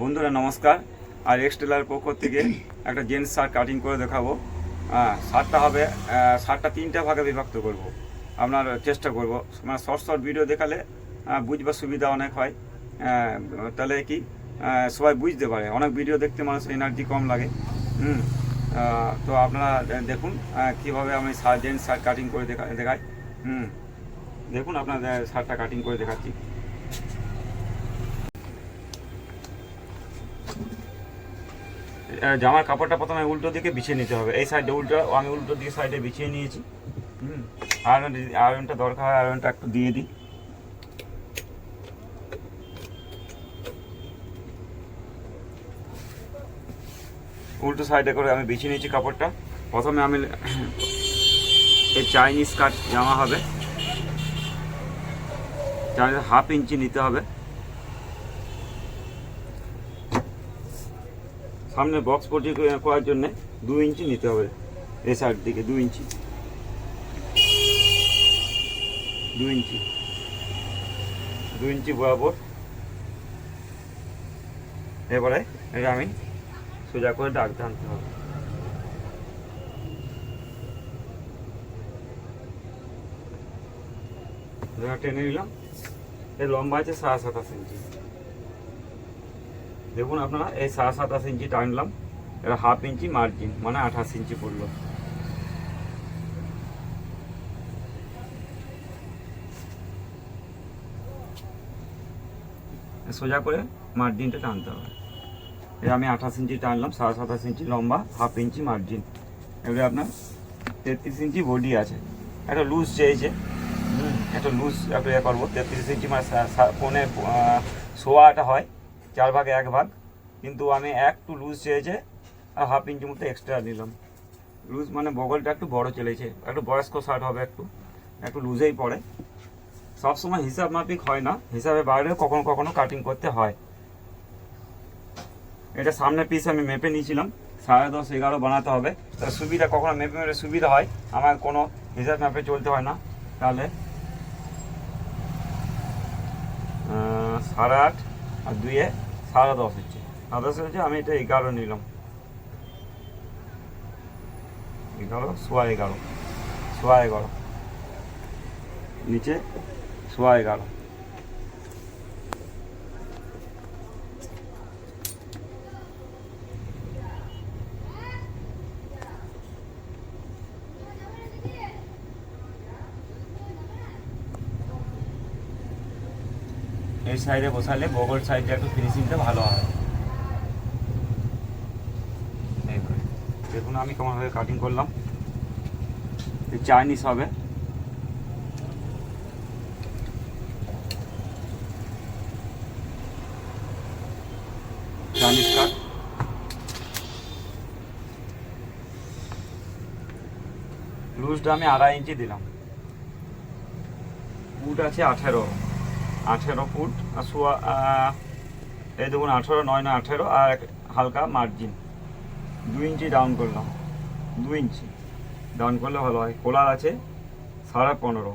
বন্ধুরা নমস্কার। আর এক্সটেলার পক্ষ থেকে একটা জেন্টস শার্ট কাটিং করে দেখাবো। শার্টটা হবে শার্টটা তিনটা ভাগে বিভক্ত করব। আপনার চেষ্টা করব মানে শর্ট শর্ট ভিডিও দেখালে বুঝবার সুবিধা অনেক হয়। তাহলে কি সবাই বুঝতে পারে। অনেক ভিডিও দেখতে মানুষের এনার্জি কম লাগে। তো আপনারা দেখুন কীভাবে আমি জেন্টস শার্ট কাটিং করে দেখাই। দেখুন আপনাদের শার্টটা কাটিং করে দেখাচ্ছি। জামার কাপড়টা প্রথমে উল্টো দিকে বিছিয়ে নিতে হবে। এই সাইডে উল্টো, আমি উল্টো দিকে সাইডে বিছিয়ে নিয়েছি। আয়রনটা দরকার হয়, আয়রনটা একটু দিয়ে দিই। উল্টো সাইডে করে আমি বিছিয়ে নিয়েছি কাপড়টা। প্রথমে আমি এই চাইনিজ কাট জামা হবে, চাইনিজ 1/2 ইঞ্চি নিতে হবে। সামনে বক্স পটি করার জন্য 2 ইঞ্চি নিতে হবে। এই সাইড দিকে 2 ইঞ্চি, 2 ইঞ্চি, 2 ইঞ্চি বরাবর। এবারে এটা আমি সোজা করে দাগ টানতে হবে। টেনে নিলাম। এর লম্বা আছে 27.5 ইঞ্চি। দেখুন আপনারা, এই 27.5 ইঞ্চি টানলাম। এটা 1/2 ইঞ্চি মার্জিন, মানে 28 ইঞ্চি পড়লো। সোজা করে মার্জিনটা টানতে হবে। এটা আমি 28 ইঞ্চি টানলাম, 27.5 ইঞ্চি লম্বা, 1/2 ইঞ্চি মার্জিন। এবারে আপনার 33 ইঞ্চি বডি আছে। একটা লুজ চেয়েছে, একটা লুজ একটু করবো। 33 ইঞ্চি মানে কোণে সোয়াটা হয় 4 ভাগে 1 ভাগ, কিন্তু আমি একটু লুজ চেয়েছে আর 1/2 ইঞ্চি মতো এক্সট্রা নিলাম। লুজ মানে বগলটা একটু বড় চলেছে, একটু বয়স্ক শার্ট হবে, একটু লুজেই পড়ে। সবসময় হিসাব মাফিক হয় না, হিসাবে বাইরেও কখনো কখনো কাটিং করতে হয়। এটা সামনে পিস আমি মেপে নিয়েছিলাম, 10.5 11 বানাতে হবে। তার সুবিধা, কখনো মেপে সুবিধা হয়, আমার কোনো হিসাব মাপে চলতে হয় না। তাহলে 8.5 আর 2 10.5 হচ্ছে, 10.5 হচ্ছে। আমি এটা 11 নিলাম, 11 সোয়া 11 নিচে সোয়া 11। এই সাইডে বসালে বগল সাইডে একটু ফিনিশিংটা ভালো হয়। দেখুন আমি কেমনভাবে কাটিং করলাম। চাইনিজ হবে, চাইনিজ কাট। লুজটা আমি 2.5 ইঞ্চি দিলাম। ফুট আছে 18 ফুট। আর সোয়া এই দেখুন 18, 9 9 18, আর হালকা মার্জিন 2 ইঞ্চি ডাউন করলাম। 2 ইঞ্চি ডাউন করলে ভালো হয়। কোলার আছে 15.5,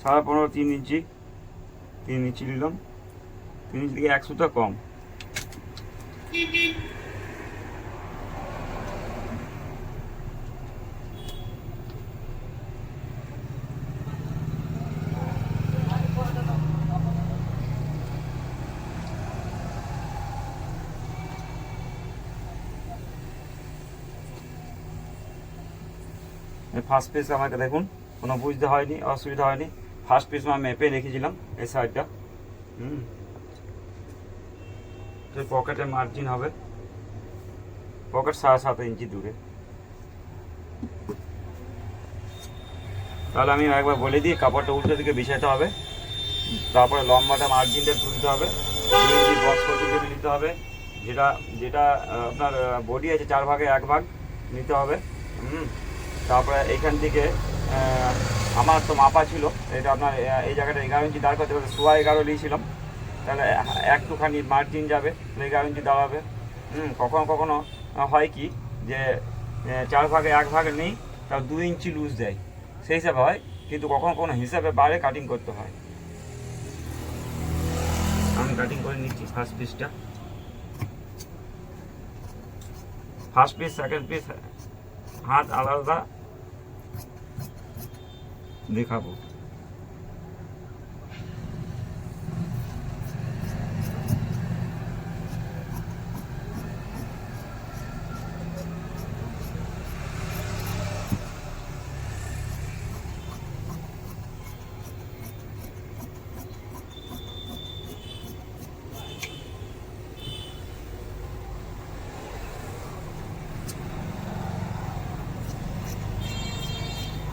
15.5, 3 ইঞ্চি, 3 ইঞ্চি নিলাম। 3 ইঞ্চি থেকে 1 সুতা কম। ফার্স্ট পিস আমাকে দেখুন কোনো বুঝতে হয়নি, অসুবিধা হয়নি। ফার্স্ট পিস আমি মেপে রেখেছিলাম এই সাইডটা। পকেটের মার্জিন হবে, পকেট 7.5 ইঞ্চি দূরে। তাহলে আমি একবার বলে দিই, কাপড়টা উল্টো দিকে বিছাতে হবে। তারপরে লম্বাটা মার্জিনটা তুলতে হবে। 2 ইঞ্চি বক্স পটি করে নিতে হবে। যেটা যেটা আপনার বডি আছে 4 ভাগে 1 ভাগ নিতে হবে। তারপরে এখান থেকে আমার তো মাপা ছিল, এটা আপনার এই জায়গাটা 11 ইঞ্চি দাঁড় করতে হবে। সোয়া 11 নিয়েছিলাম, তাহলে একটুখানি মার্জিন যাবে, 11 ইঞ্চি দাঁড়াবে। কখনো কখনো হয় কি যে 4 ভাগে 1 ভাগ নেই, তাও 2 ইঞ্চি লুজ দেয়। সেই হিসাবে হয় কিন্তু কখনো কোনো হিসাবে বাইরে কাটিং করতে হয়। আমি কাটিং করে নিচ্ছি ফার্স্ট পিসটা। ফার্স্ট পিস সেকেন্ড পিস হাত আলাদা দেখাবো।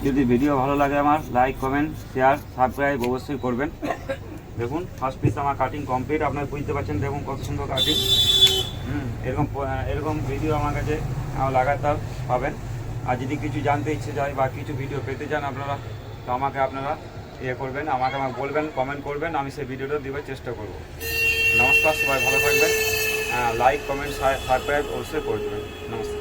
যদি ভিডিও ভালো লাগে আমার লাইক কমেন্ট শেয়ার সাবস্ক্রাইব অবশ্যই করবেন। দেখুন ফার্স্ট পিস আমার কাটিং কমপ্লিট, আপনারা বুঝতে পারছেন দেখুন কত সুন্দর কাটিং। এরকম ভিডিও আমার কাছে লাগাতার পাবেন। আর যদি কিছু জানতে ইচ্ছে যায় বা কিছু ভিডিও পেতে চান আপনারা, তো আমাকে আপনারা করবেন, আমাকে বলবেন, কমেন্ট করবেন, আমি সেই ভিডিওটা দেওয়ার চেষ্টা করব। নমস্কার, সবাই ভালো থাকবেন। লাইক কমেন্ট সাবস্ক্রাইব অবশ্যই করে দেবেন। নমস্কার।